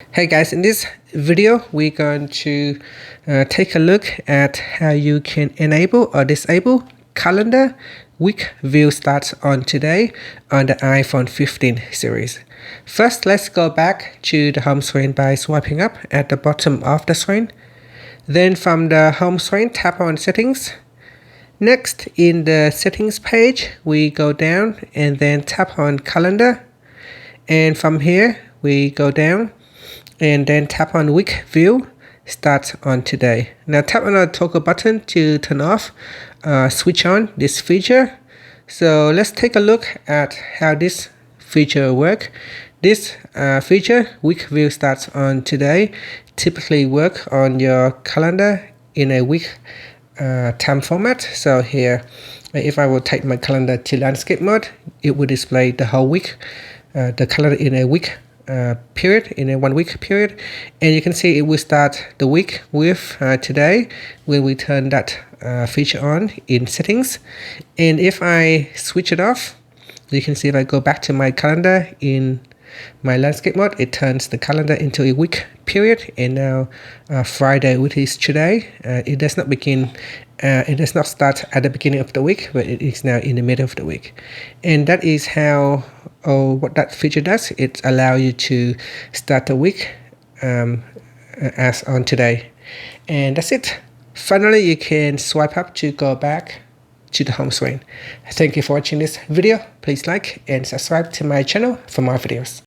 Hey guys, in this video we're going to take a look at how you can enable or disable calendar week view starts on today on the iPhone 15 series. First, let's go back to the home screen by swiping up at the bottom of the screen. Then from the home screen, tap on settings. Next, in the settings page, we go down and then tap on calendar. And from here, we go down and then tap on week view start on today. Now tap on the toggle button to turn off switch on this feature. So let's take a look at how this feature work. This feature week view starts on today typically work on your calendar in a week time format. So here, if I will take my calendar to landscape mode, it will display the whole week, the calendar in a week period, in a 1 week period, and you can see it will start the week with today when we turn that feature on in settings. And if I switch it off, you can see if I go back to my calendar in my landscape mode, it turns the calendar into a week period. And now Friday, which is today, it does not begin it does not start at the beginning of the week, but it is now in the middle of the week. And that is how, or what that feature does. It allows you to start the week as on today. And that's it. Finally, you can swipe up to go back to the home screen. Thank you for watching this video. Please like and subscribe to my channel for more videos.